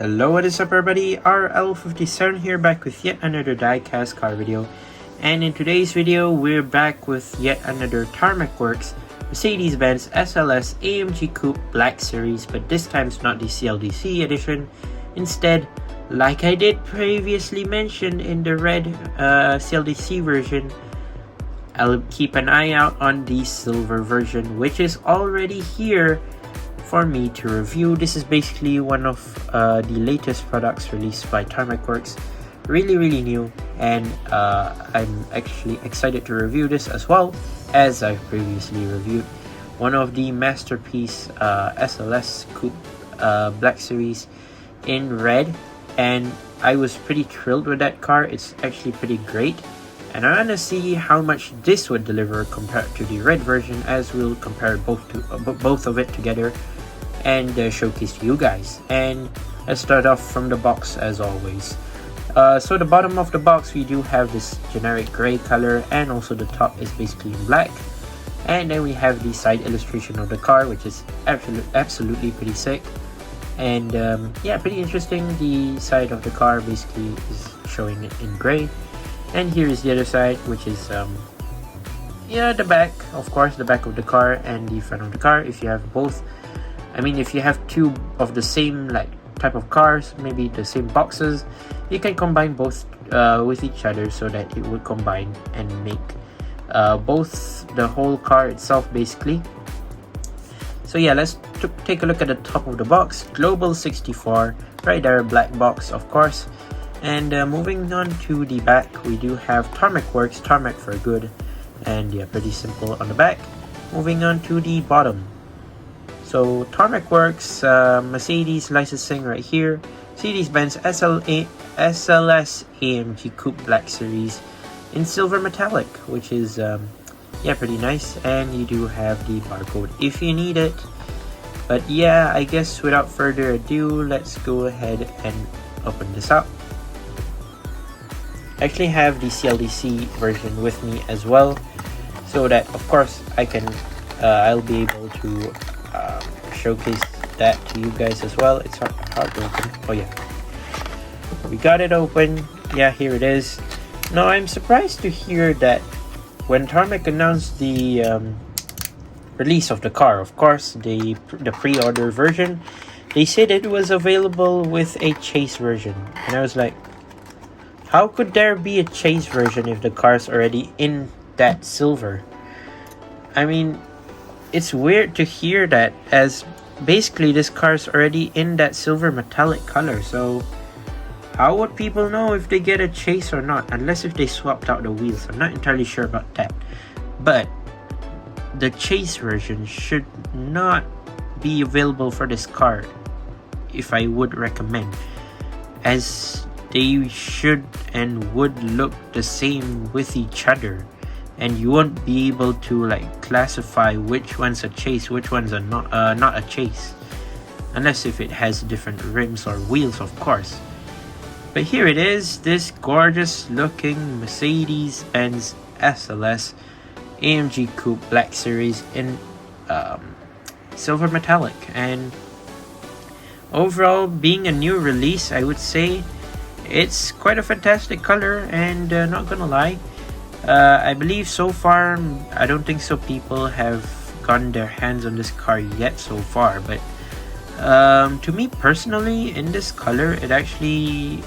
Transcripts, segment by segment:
Hello, what is up everybody, RL57 here, back with yet another diecast car video. And in today's video, we're back with yet another Tarmac Works Mercedes-Benz SLS AMG Coupe Black Series, but this time it's not the CLDC edition. Instead, like I did previously mention in the red CLDC version, I'll keep an eye out on the silver version, which is already here for me to review. This is basically one of the latest products released by Tarmac Works. Really new, and I'm actually excited to review this as well, as I've previously reviewed one of the masterpiece SLS Coupe Black Series in red, and I was pretty thrilled with that car. It's actually pretty great, and I want to see how much this would deliver compared to the red version, as we'll compare both of it together and showcase to you guys. And let's start off from the box as always. So the bottom of the box, we do have this generic gray color, and also the top is basically in black. And then we have the side illustration of the car, which is absolutely pretty sick. And yeah, pretty interesting. The side of the car basically is showing it in gray, and here is the other side, which is yeah, the back, of course, the back of the car and the front of the car. If you have both, I mean, if you have two of the same type of cars, maybe the same boxes, you can combine both with each other, so that it would combine and make both the whole car itself basically. So yeah, let's take a look at the top of the box. Global 64 right there, black box of course. And moving on to the back, we do have Tarmac Works, Tarmac for good, and yeah, pretty simple on the back. Moving on to the bottom, so Tarmac Works, Mercedes licensing right here, Mercedes-Benz SLS AMG Coupe Black Series in silver metallic, which is yeah, pretty nice. And you do have the barcode if you need it. But yeah, I guess without further ado, let's go ahead and open this up. I actually have the CLDC version with me as well, so that of course I can I'll be able to showcase that to you guys as well. It's hard to open. Oh yeah, we got it open. Yeah, here it is. Now I'm surprised to hear that when Tarmac announced the release of the car, of course the pre-order version, they said it was available with a chase version, and I was like, how could there be a chase version if the car's already in that silver? I mean, it's weird to hear that, as basically this car's already in that silver metallic color. So how would people know if they get a chase or not, unless if they swapped out the wheels? I'm not entirely sure about that. But the chase version should not be available for this car, if I would recommend, as they should and would look the same with each other, and you won't be able to classify which one's a chase, which one's are not a chase, unless if it has different rims or wheels, of course. But here it is, this gorgeous looking Mercedes-Benz SLS AMG Coupe Black Series in silver metallic. And overall, being a new release, I would say it's quite a fantastic color. And not gonna lie, I believe so far, I don't think so people have gotten their hands on this car yet so far. But to me personally, in this color, it actually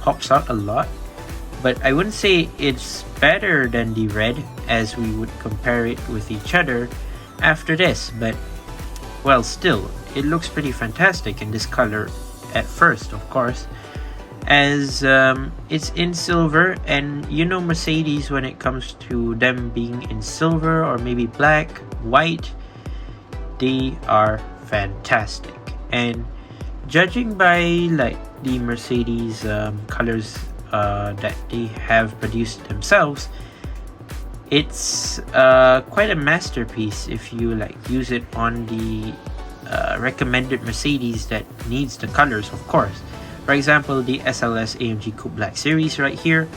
pops out a lot. But I wouldn't say it's better than the red, as we would compare it with each other after this. But well, still, it looks pretty fantastic in this color at first, of course, as it's in silver. And you know, Mercedes, when it comes to them being in silver or maybe black, white, they are fantastic. And judging by the Mercedes colors that they have produced themselves, it's quite a masterpiece if you use it on the recommended Mercedes that needs the colors, of course. For example, the SLS AMG Coupe Black Series right here,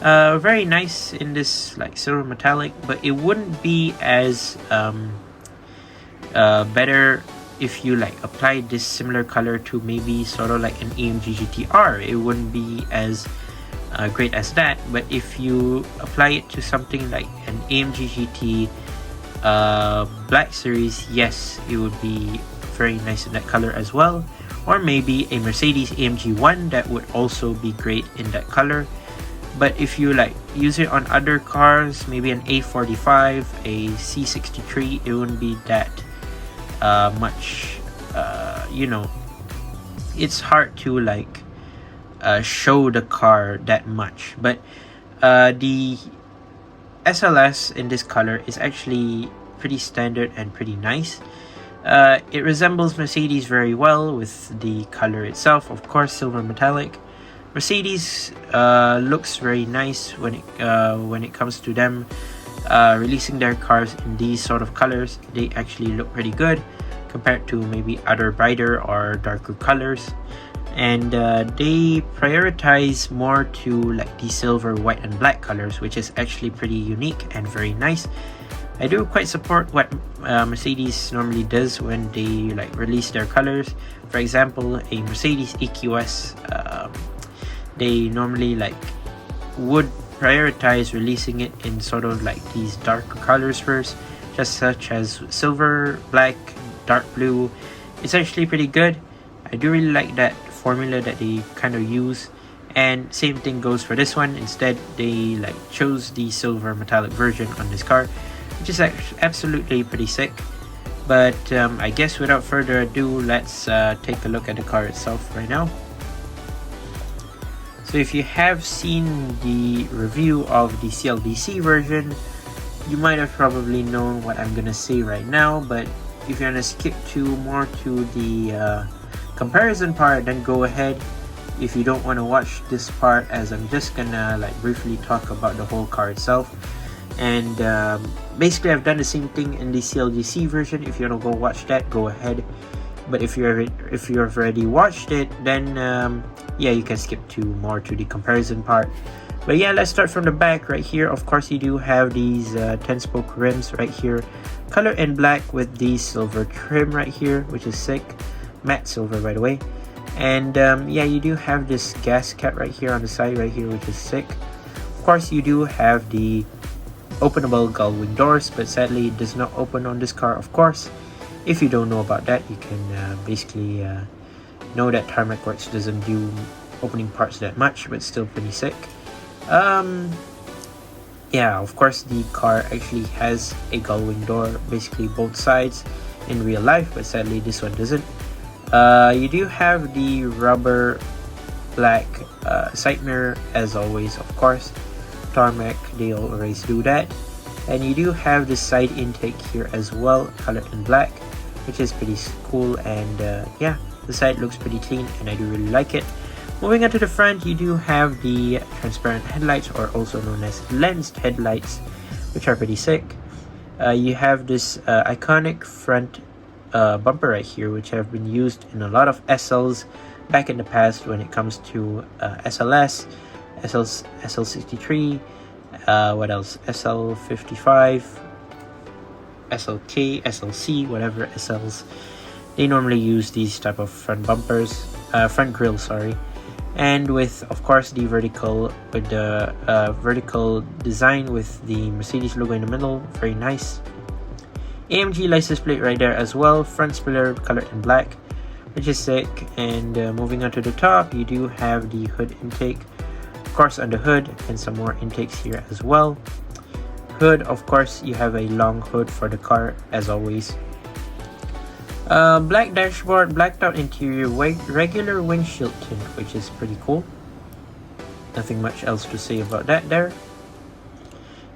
very nice in this silver metallic, but it wouldn't be as better if you like apply this similar color to maybe sort of like an AMG GTR, it wouldn't be as great as that. But if you apply it to something like an AMG GT Black Series, yes, it would be very nice in that color as well. Or maybe a Mercedes AMG 1, that would also be great in that color. But if you like use it on other cars, maybe an A45, a C63, it wouldn't be that much, you know, it's hard to like show the car that much. But the SLS in this color is actually pretty standard and pretty nice. It resembles Mercedes very well with the color itself, of course, silver metallic. Mercedes looks very nice when it comes to them releasing their cars in these sort of colors. They actually look pretty good compared to maybe other brighter or darker colors. And they prioritize more to like the silver, white and black colors, which is actually pretty unique and very nice. I do quite support what Mercedes normally does when they like release their colors. For example, a Mercedes EQS, they normally like would prioritize releasing it in sort of like these darker colors first, just such as silver, black, dark blue. It's actually pretty good. I do really like that formula that they kind of use. And same thing goes for this one. Instead, they like chose the silver metallic version on this car, which is absolutely pretty sick. But I guess without further ado, let's take a look at the car itself right now. So if you have seen the review of the CLDC version, you might have probably known what I'm gonna say right now. But if you're gonna skip more to the comparison part, then go ahead. If you don't want to watch this part, as I'm just gonna like briefly talk about the whole car itself. And basically I've done the same thing in the CLDC version. If you want to go watch that, go ahead. But if you've already watched it, then yeah, you can skip more to the comparison part. But yeah, let's start from the back right here. Of course, you do have these 10-spoke rims right here, color in black with the silver trim right here, which is sick. Matte silver, by the way. And yeah, you do have this gas cap right here on the side right here, which is sick. Of course, you do have the openable gull wing doors, but sadly it does not open on this car, of course. If you don't know about that, you can basically know that Tarmac Works doesn't do opening parts that much, but still pretty sick. Yeah, of course the car actually has a gull wing door, basically both sides in real life, but sadly this one doesn't. You do have the rubber black side mirror as always, of course. Tarmac, they always do that. And you do have the side intake here as well, colored in black, which is pretty cool. And yeah, the side looks pretty clean and I do really like it. Moving on to the front, you do have the transparent headlights, or also known as lensed headlights, which are pretty sick. You have this iconic front bumper right here, which have been used in a lot of SLs back in the past when it comes to SLS, SL63, what else, SL55, SLK, SLC, whatever SLs. They normally use these type of front bumpers, front grille, sorry. And with, of course, the vertical design with the Mercedes logo in the middle, very nice. AMG license plate right there as well, front spoiler colored in black, which is sick. And moving on to the top, you do have the hood intake, of course, on the hood, and some more intakes here as well. Hood, of course, you have a long hood for the car as always. Black dashboard, blacked out interior, regular windshield tint, which is pretty cool. Nothing much else to say about that there.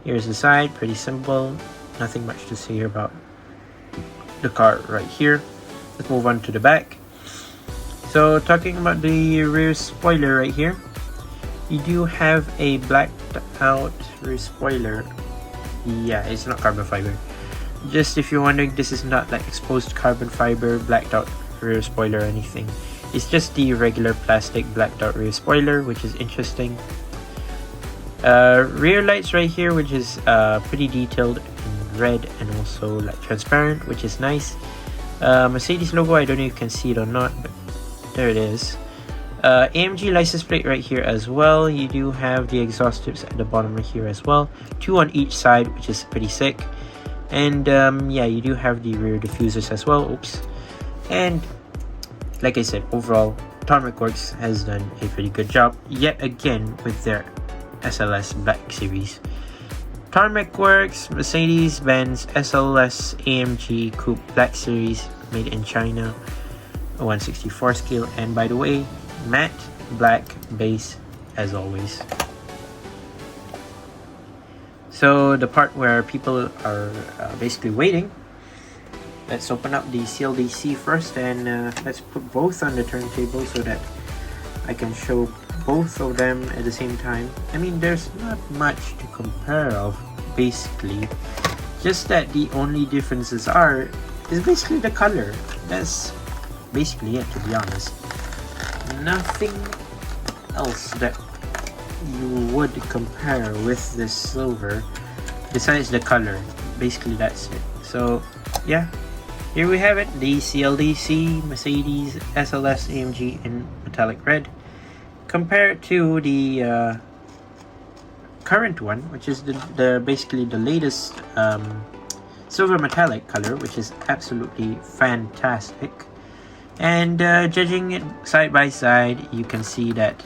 Here's the side, pretty simple. Nothing much to say about the car right here. Let's move on to the back. So talking about the rear spoiler right here, you do have a blacked out rear spoiler. Yeah, it's not carbon fiber. Just if you're wondering, this is not like exposed carbon fiber blacked out rear spoiler or anything. It's just the regular plastic blacked out rear spoiler, which is interesting. Rear lights right here, which is pretty detailed in red and also like transparent, which is nice. Mercedes logo, I don't know if you can see it or not, but there it is. AMG license plate right here as well. You do have the exhaust tips at the bottom right here as well, 2 on each side, which is pretty sick. And yeah, you do have the rear diffusers as well. Oops. And like I said, overall Tarmac Works has done a pretty good job yet again with their SLS Black Series. Tarmac Works Mercedes-Benz SLS AMG Coupe Black Series, made in China, 1/64 scale, and by the way, matte black base as always. So the part where people are basically waiting, let's open up the CLDC first, and let's put both on the turntable so that I can show both of them at the same time. I mean, there's not much to compare of, basically, just that the only differences is basically the color. That's basically it, to be honest. Nothing else that you would compare with this silver besides the color. Basically that's it. So yeah, here we have it, the CLDC Mercedes SLS AMG in metallic red. Compare it to the current one, which is the basically the latest silver metallic color, which is absolutely fantastic. And judging it side by side, you can see that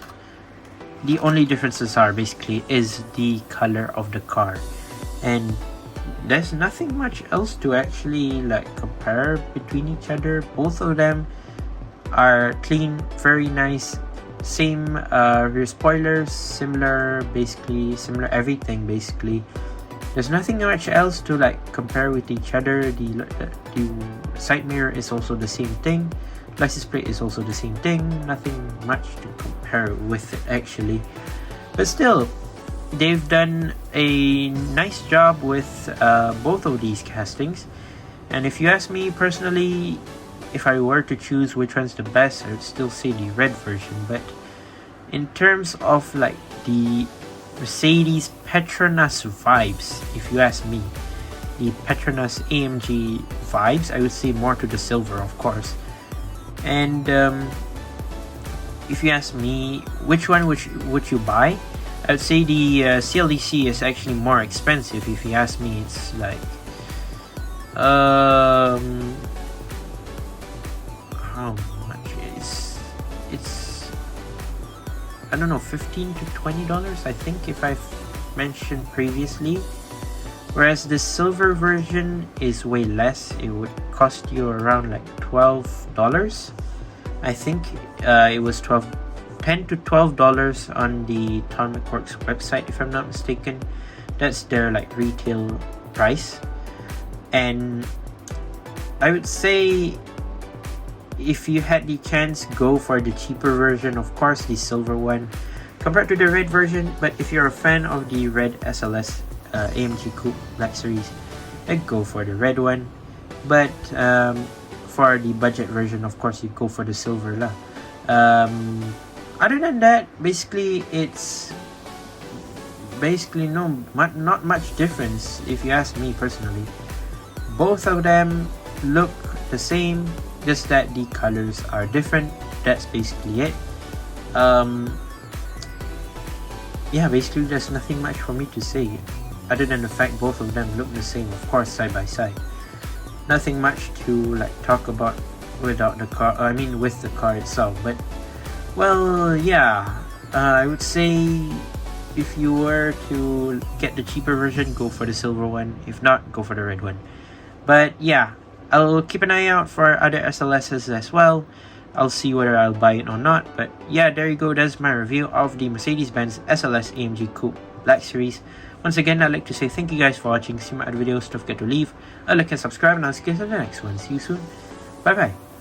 the only differences are basically is the color of the car, and there's nothing much else to actually like compare between each other. Both of them are clean, very nice, same rear spoilers, similar everything. Basically there's nothing much else to like compare with each other. The side mirror is also the same thing, license plate is also the same thing. Nothing much to compare with it actually, but still they've done a nice job with both of these castings. And if you ask me personally, if I were to choose which one's the best, I would still say the red version. But in terms of like the Mercedes Petronas vibes, if you ask me, the Petronas AMG vibes, I would say more to the silver, of course. And if you ask me which one would you buy, I would say the CLDC is actually more expensive. If you ask me, it's like how much is it's I don't know, $15 to $20 I think, if I've mentioned previously. Whereas the silver version is way less. It would cost you around like $12. I think it was $10 to $12 on the Tarmac Works website, if I'm not mistaken. That's their like retail price. And I would say if you had the chance, go for the cheaper version, of course, the silver one compared to the red version. But if you're a fan of the red SLS AMG Coupe Black Series, I'd go for the red one. But for the budget version, of course, you go for the silver lah. Other than that, basically it's not much difference if you ask me personally. Both of them look the same, just that the colors are different. That's basically it. Yeah, basically there's nothing much for me to say other than the fact both of them look the same, of course, side by side. Nothing much to like talk about without the car, I mean with the car itself. But well, yeah, I would say if you were to get the cheaper version, go for the silver one. If not, go for the red one. But yeah, I'll keep an eye out for other SLSs as well. I'll see whether I'll buy it or not. But yeah, there you go. That's my review of the Mercedes-Benz SLS AMG Coupe Black Series. Once again, I'd like to say thank you guys for watching. See my other videos. Don't forget to leave a like and subscribe, and I'll see you guys in the next one. See you soon. Bye bye.